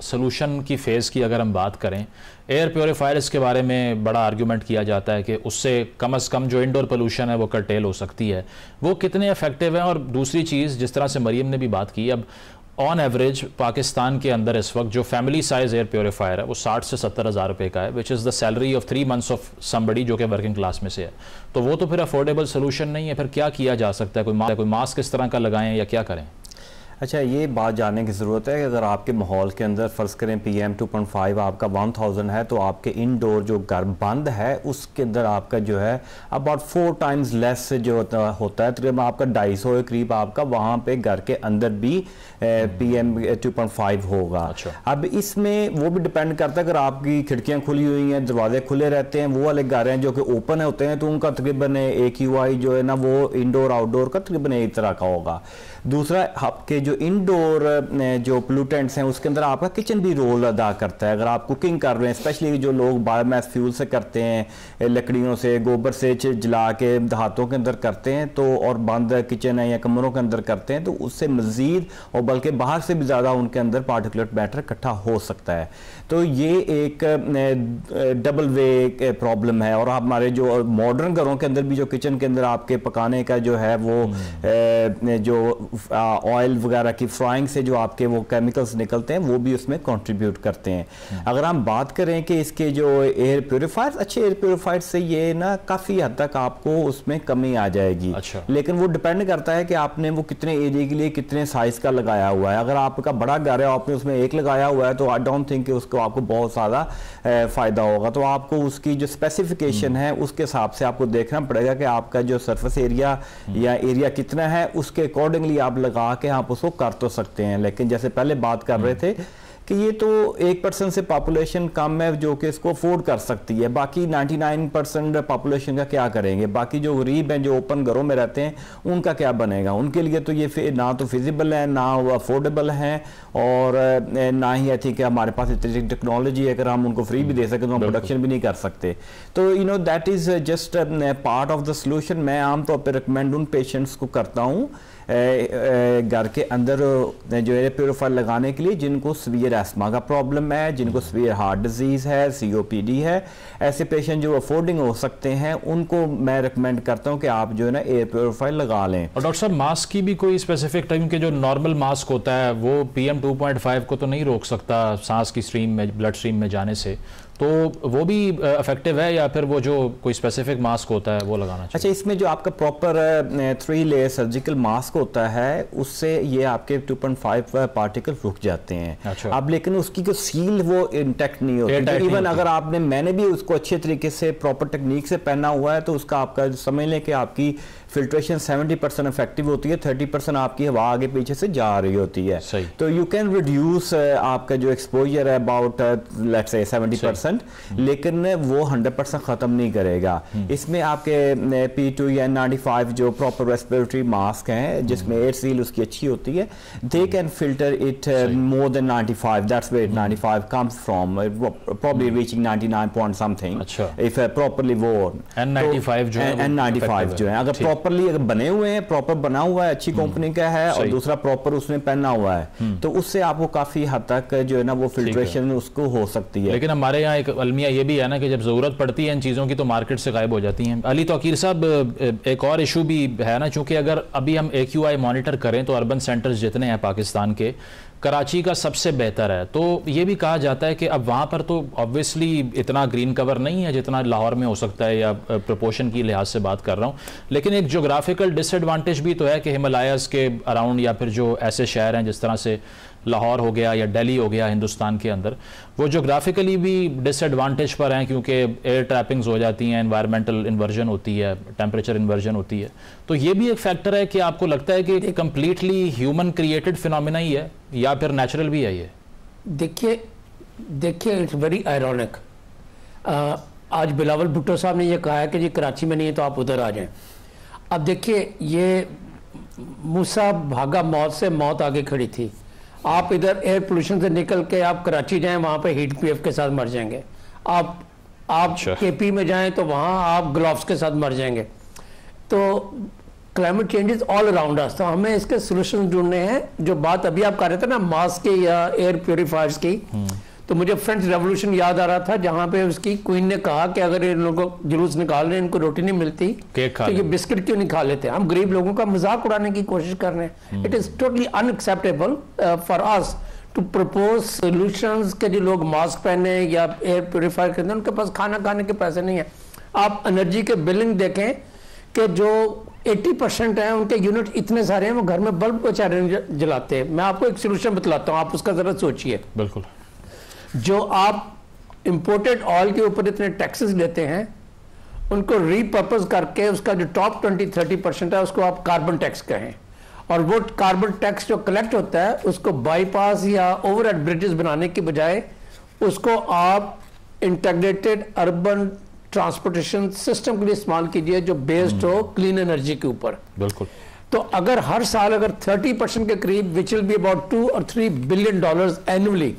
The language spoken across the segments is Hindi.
सोल्यूशन की फ़ेज़ की अगर हम बात करें, एयर प्योरीफायर्स के बारे में बड़ा आर्गूमेंट किया जाता है कि उससे कम से कम जो इंडोर पोल्यूशन है वो कर्टेल हो सकती है, वो कितने इफेक्टिव हैं? और दूसरी चीज़, जिस तरह से मरीम ने भी बात की, अब ऑन एवरेज पाकिस्तान के अंदर इस वक्त जो फैमिली साइज़ एयर प्योरीफायर है वो 60 से 70 हज़ार रुपये का है, which is the salary of 3 months of somebody जो कि वर्किंग क्लास में से है। तो वो तो फिर अफोर्डेबल सोल्यूशन नहीं है। फिर क्या किया जा सकता है? कोई मास्क किस तरह का लगाएं या क्या करें? अच्छा, ये बात जानने की ज़रूरत है कि अगर आपके माहौल के अंदर फ़र्ज़ करें PM 2.5 आपका 1000 है, तो आपके इंडोर जो घर बंद है उसके अंदर आपका जो है अबाउट 4 टाइम्स लेस जो होता है, तकरीबन आपका 250 के करीब आपका वहाँ पे घर के अंदर भी PM 2.5 होगा। अच्छा। अब इसमें वो भी डिपेंड करता है, अगर आपकी खिड़कियाँ खुली हुई हैं, दरवाजे खुले रहते हैं, वो वाले घर हैं जो कि ओपन होते हैं, तो उनका तकरीबन AQI जो है ना वो इंडोर आउटडोर का तकरीबन एक तरह का होगा। दूसरा, आपके जो इंडोर जो पोल्यूटेंट्स हैं उसके अंदर आपका किचन भी रोल अदा करता है। अगर आप कुकिंग कर रहे हैं, स्पेशली जो लोग बायोमास फ्यूल से करते हैं, लकड़ियों से, गोबर से जला के देहातों के अंदर करते हैं, तो और बंद किचन है या कमरों के अंदर करते हैं, तो उससे मज़ीद और बल्कि बाहर से भी ज़्यादा उनके अंदर पार्टिकुलेट मैटर इकट्ठा हो सकता है। तो ये एक डबल वे प्रॉब्लम है। और हमारे जो मॉडर्न घरों के अंदर भी जो किचन के अंदर आपके पकाने का जो है वो जो ऑयल वगैरह की फ्राइंग से जो आपके वो केमिकल्स निकलते हैं वो भी उसमें कंट्रीब्यूट करते हैं। अगर हम बात करें कि इसके जो एयर प्योरीफायर्स, अच्छे एयर प्योरीफायर से ये ना काफ़ी हद तक आपको उसमें कमी आ जाएगी। अच्छा। लेकिन वो डिपेंड करता है कि आपने वो कितने एरिया के लिए कितने साइज़ का लगाया हुआ है। अगर आपका बड़ा घर है, आपने उसमें एक लगाया हुआ है, तो आई डोंट थिंक कि उसको आपको बहुत ज़्यादा फ़ायदा होगा। तो आपको उसकी जो स्पेसिफिकेशन है उसके हिसाब से आपको देखना पड़ेगा कि आपका जो सरफेस एरिया या एरिया कितना है, उसके अकॉर्डिंगली आप लगा के आप उसको कर तो सकते हैं। लेकिन जैसे पहले बात कर रहे थे कि ये तो 1% से पॉपुलेशन कम है जो कि इसको अफोर्ड कर सकती है, बाकी 99% पॉपुलेशन का क्या करेंगे? बाकी जो गरीब हैं, जो ओपन घरों में रहते हैं, उनका क्या बनेगा? उनके लिए तो ये ना तो फिजिबल है, ना वो अफोर्डेबल है, और ना ही आई थिंक हमारे पास इतनी टेक्नोलॉजी है अगर हम उनको फ्री भी दे सकें तो हम प्रोडक्शन भी नहीं कर सकते। तो that is just part of the solution. मैं आमतौर पर रिकमेंड उन पेशेंट्स को करता हूँ घर के अंदर जो एयर प्योरीफायर लगाने के लिए जिनको सीवियर एस्मा का प्रॉब्लम है, जिनको सीवियर हार्ट डिजीज़ है, COPD है, ऐसे पेशेंट जो अफोर्डिंग हो सकते हैं, उनको मैं रिकमेंड करता हूं कि आप जो है ना एयर प्योरीफायर लगा लें। और डॉक्टर साहब, मास्क की भी कोई स्पेसिफिक टाइम के जो नॉर्मल मास्क होता है वो PM 2.5 को तो नहीं रोक सकता सांस की स्ट्रीम में, ब्लड स्ट्रीम में जाने से, तो वो भी इफेक्टिव है या फिर वो जो कोई स्पेसिफिक मास्क होता है वो लगाना चाहिए? अच्छा, इसमें जो आपका प्रॉपर 3 लेयर सर्जिकल मास्क होता है उससे ये आपके 2.5 पार्टिकल रुक जाते हैं। अच्छा। अब लेकिन उसकी जो सील वो इंटैक्ट नहीं होती। इवन अगर आपने, मैंने भी उसको अच्छे तरीके से प्रॉपर टेक्निक से पहना हुआ है, तो उसका आपका समझ लें कि आपकी फिल्ट्रेशन 70% इफेक्टिव होती है, 30% आपकी हवा आगे पीछे से जा रही होती है। सही। तो यू कैन रिड्यूस आपका जो एक्सपोजर है अबाउट लेट्स से 70%, लेकिन वो 100% ख़त्म नहीं करेगा। इसमें आपके P2 या N95 जो प्रॉपर रेस्पिरेटरी मास्क हैं जिसमें एयर सील उसकी अच्छी होती है, they can filter it more than 95, that's where 95 comes from, probably reaching 99 point something if properly worn। N95 जो है, N95 जो है अगर प्रॉपरली अगर बने हुए हैं, प्रॉपर बना हुआ है, अच्छी कंपनी का है, और दूसरा प्रॉपर उसने पहना हुआ है, तो उससे आपको काफ़ी हद तक जो है ना वो फिल्ट्रेशन उसको हो सकती है। लेकिन हमारे यहाँ एक अलमिया ये भी है ना कि जब ज़रूरत पड़ती है इन चीज़ों की तो मार्केट से गायब हो जाती हैं। अली तौकीर साहब, एक और इशू भी है ना, चूँकि अगर अभी हम AQI मॉनिटर करें तो अर्बन सेंटर्स जितने हैं पाकिस्तान के, कराची का सबसे बेहतर है। तो ये भी कहा जाता है कि अब वहाँ पर तो ऑब्वियसली इतना ग्रीन कवर नहीं है जितना लाहौर में हो सकता है, या प्रोपोर्शन की लिहाज से बात कर रहा हूँ, लेकिन एक जोग्राफिकल डिसएडवांटेज भी तो है कि हिमालयाज़ के अराउंड या फिर जो ऐसे शहर हैं जिस तरह से लाहौर हो गया या दिल्ली हो गया हिंदुस्तान के अंदर, वो जोग्राफिकली भी डिसएडवांटेज पर हैं क्योंकि एयर ट्रैपिंग्स हो जाती हैं, एनवायरमेंटल इन्वर्जन होती है, टेम्परेचर इन्वर्जन होती है। तो ये भी एक फैक्टर है कि आपको लगता है कि कंप्लीटली ह्यूमन क्रिएटेड फिनोमिना ही है या फिर नेचुरल भी है ये? देखिए इट्स वेरी आयरॉनिक। आज बिलावल भुट्टो साहब ने ये कहा है कि जी कराची में नहीं है तो आप उधर आ जाएं। अब देखिए, ये मूसा भागा मौत से, मौत आगे खड़ी थी। आप इधर एयर पोल्यूशन से निकल के आप कराची जाएं, वहाँ पे हीट PF के साथ मर जाएंगे। आप KP में जाएं तो वहाँ आप ग्लोव्स के साथ मर जाएंगे। तो climate change is all around us, तो हमें इसके सोल्यूशन ढूंढने हैं। जो बात अभी आप कर रहे थे ना मास्क की या एयर प्योरीफायर्स की, तो मुझे फ्रेंच रेवोल्यूशन याद आ रहा था जहां पे उसकी क्वीन ने कहा कि अगर इन लोगों को जुलूस निकाल रहे हैं, इनको रोटी नहीं मिलती तो ये बिस्किट क्यों नहीं खा लेते। हम गरीब लोगों का मजाक उड़ाने की कोशिश कर रहे हैं। It is totally unacceptable for us to propose solutions के जो लोग मास्क पहने या एयर प्योरीफायर करते हैं, उनके पास खाना खाने के पैसे नहीं है। आप एनर्जी के बिलिंग देखें कि जो 80% है उनके यूनिट इतने सारे हैं, वो घर में बल्ब बेचारे जलाते हैं। मैं आपको एक सोल्यूशन बतलाता हूँ, आप उसका जरा सोचिए। बिल्कुल। जो आप इंपोर्टेड ऑयल के ऊपर इतने टैक्सेस लेते हैं, उनको रीपर्पज करके उसका जो टॉप 20-30% है उसको आप कार्बन टैक्स कहें, और वो कार्बन टैक्स जो कलेक्ट होता है उसको बाईपास या ओवरहेड ब्रिजेस बनाने की बजाय उसको आप इंटीग्रेटेड अर्बन ट्रांसपोर्टेशन सिस्टम के लिए इस्तेमाल कीजिए जो बेस्ड हो क्लीन एनर्जी के ऊपर। बिल्कुल। तो अगर हर साल अगर 30% के करीब, which will be about $2 or $3 billion annually,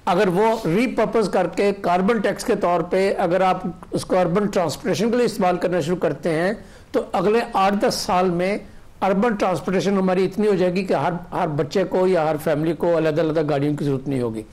अगर वो रीपर्पज करके कार्बन टैक्स के तौर पे अगर आप उसको अर्बन ट्रांसपोर्टेशन के लिए इस्तेमाल करना शुरू करते हैं, तो अगले 8-10 साल में अर्बन ट्रांसपोर्टेशन हमारी इतनी हो जाएगी कि हर बच्चे को या हर फैमिली को अलग-अलग गाड़ियों की जरूरत नहीं होगी।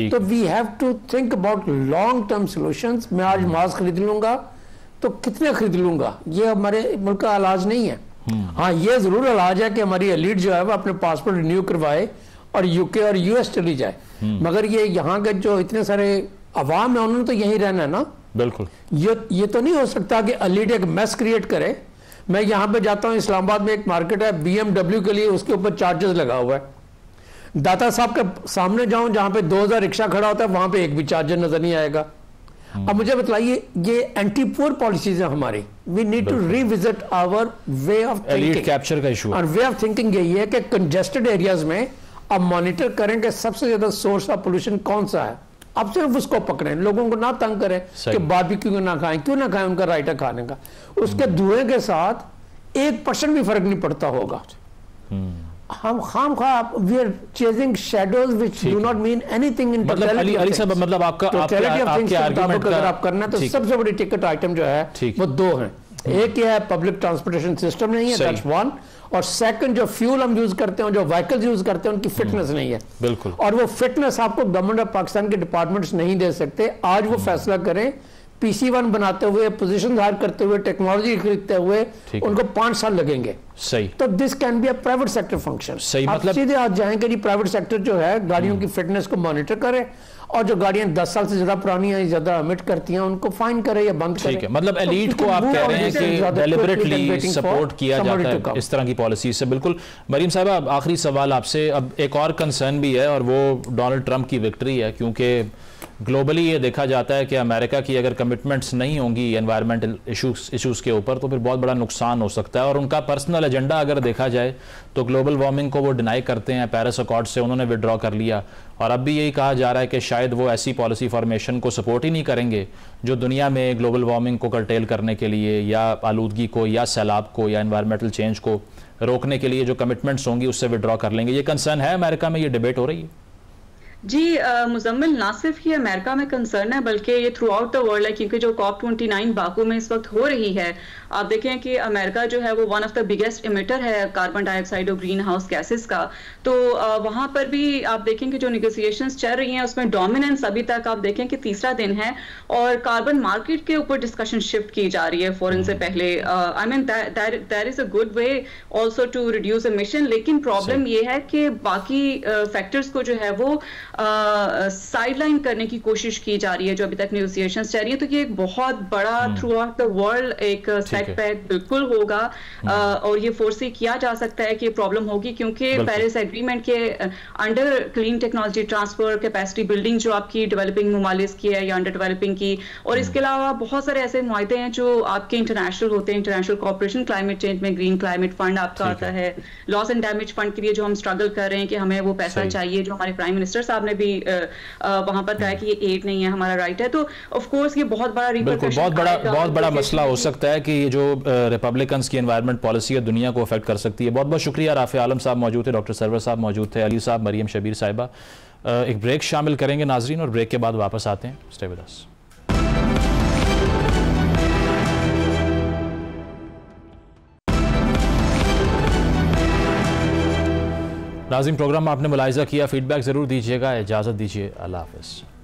तो we have to think about long term solutions. मैं आज मास्क खरीद लूंगा तो कितने खरीद लूंगा, ये हमारे मुल्क का इलाज नहीं है। हाँ, ये जरूर इलाज है कि हमारी एलीट जो है वो अपने पासपोर्ट रिन्यू करवाए और यूके और यूएस चली जाए, मगर ये यहाँ के जो इतने सारे अवाम है उन्होंने तो यहीं रहना है ना। बिल्कुल। ये तो नहीं हो सकता कि एलीट एक मैस क्रिएट करे। मैं यहाँ पे जाता हूँ, इस्लामाबाद में एक मार्केट है BMW के लिए, उसके ऊपर चार्जेस लगा हुआ है। दाता साहब के सामने जाऊं जहां पे 2000 रिक्शा खड़ा होता है, वहां पे एक भी चार्जर नजर नहीं आएगा। अब मुझे बताइए, ये एंटी पुअर पॉलिसीज है हमारी। We need to revisit our way of thinking. Capture का इशू और वे ऑफ थिंकिंग यही है कि कंजेस्टेड एरियाज में अब मॉनिटर करें कि सबसे ज्यादा सोर्स ऑफ पोल्यूशन कौन सा है। अब सिर्फ उसको पकड़ें, लोगों को ना तंग करें कि बारबेक्यू ना खाएं, क्यों ना खाएं, उनका राइट है खाने का। उसके धुएं के साथ 1% भी फर्क नहीं पड़ता होगा। हम we are chasing shadows which do not mean anything in totality of things. मतलब आपका आर्गुमेंट अगर आप करना है तो सबसे बड़ी टिकट आइटम जो है वो दो हैं। एक ये है पब्लिक ट्रांसपोर्टेशन सिस्टम नहीं है, दैट्स वन, और सेकंड जो फ्यूल हम यूज करते हैं, जो व्हीकल्स यूज करते हैं, उनकी फिटनेस नहीं है। बिल्कुल। और वो फिटनेस आपको गवर्नमेंट ऑफ पाकिस्तान के डिपार्टमेंट्स नहीं दे सकते। आज वो फैसला करें, PC1 बनाते हुए, पोजीशन हायर करते हुए, टेक्नोलॉजी खरीदते हुए उनको 5 साल लगेंगे। सही। तो this can be a private sector function. सही, मतलब सीधे आज जाएंगे जी प्राइवेट सेक्टर जो है गाड़ियों की फिटनेस को मॉनिटर करे, और जो गाड़ियां 10 साल से ज्यादा पुरानी हैं, ज्यादा एमिट करती हैं, उनको फाइन करे या बंद करे। ठीक है, मतलब एलीट को आप कह रहे हैं कि डेलिबरेटली सपोर्ट किया जाता है इस तरह की पॉलिसी से। बिल्कुल। मरीम साहब, आखिरी सवाल आपसे। अब एक और कंसर्न भी है और वो डोनाल्ड ट्रंप की विक्ट्री है, क्योंकि ग्लोबली ये देखा जाता है कि अमेरिका की अगर कमिटमेंट्स नहीं होंगी एनवायरमेंटल इश्यूज़ के ऊपर तो फिर बहुत बड़ा नुकसान हो सकता है। और उनका पर्सनल एजेंडा अगर देखा जाए तो ग्लोबल वार्मिंग को वो डिनाई करते हैं, पेरिस अकॉर्ड से उन्होंने विड्रॉ कर लिया, और अब भी यही कहा जा रहा है कि शायद वो ऐसी पॉलिसी फॉर्मेशन को सपोर्ट ही नहीं करेंगे जो दुनिया में ग्लोबल वार्मिंग को कर्टेल करने के लिए या आलूदगी को या सैलाब को या एनवायरमेंटल चेंज को रोकने के लिए जो कमिटमेंट्स होंगी उससे विड्रॉ कर लेंगे। ये कंसर्न है अमेरिका में, ये डिबेट हो रही है? जी मुजम्मिल, ना सिर्फ ये अमेरिका में कंसर्न है बल्कि ये थ्रू आउट द वर्ल्ड है, क्योंकि जो COP29 बाकू में इस वक्त हो रही है, आप देखें कि अमेरिका जो है वो one of the biggest emitter है कार्बन डाइऑक्साइड और ग्रीन हाउस गैसेस का। तो वहां पर भी आप देखें कि जो नेगोशिएशंस चल रही हैं उसमें डोमिनेंस अभी तक आप देखें कि तीसरा दिन है, और कार्बन मार्केट के ऊपर डिस्कशन शिफ्ट की जा रही है फॉरेन से पहले। I mean that is a good way also to reduce emission, लेकिन प्रॉब्लम ये है कि बाकी फैक्टर्स को जो है वो साइडलाइन करने की कोशिश की जा रही है जो अभी तक नेगोशिएशंस चल रही है। तो ये एक बहुत बड़ा थ्रू आउट द वर्ल्ड एक सेटबैक बिल्कुल होगा, और ये फोर्सी किया जा सकता है कि प्रॉब्लम होगी, क्योंकि पेरिस एग्रीमेंट के under clean technology transfer, capacity building जो आपकी डेवलपिंग ममालिक की है या अंडर डेवलपिंग की, और इसके अलावा बहुत सारे ऐसे मुआहदे हैं जो आपके इंटरनेशनल होते हैं, इंटरनेशनल कॉर्पोरेशन क्लाइमेट चेंज में ग्रीन क्लाइमेट फंड आपका आता है, लॉस एंड डैमेज फंड के लिए जो हम स्ट्रगल कर रहे हैं कि हमें वो पैसा चाहिए, जो हमारे प्राइम मिनिस्टर साहब ने भी वहां पर कहा कि ये एड नहीं है, हमारा राइट है। तो ऑफ कोर्स ये बहुत बड़ा रिपरकशन, बहुत बड़ा मसला हो सकता है कि ये जो रिपब्लिकन्स की एनवायरमेंट पॉलिसी है दुनिया को अफेक्ट कर सकती है। बहुत बहुत शुक्रिया। राफे आलम साहब मौजूद थे, डॉक्टर सरवर साहब मौजूद थे, अली साहब, मरियम शबीर साहिबा। एक ब्रेक शामिल करेंगे नाजरीन, और ब्रेक के बाद वापस आते हैं। Stay with us. नाज़रीन, प्रोग्राम आपने मुलाहिज़ा किया, फीडबैक ज़रूर दीजिएगा। इजाज़त दीजिए, अल्लाह हाफ़िज़।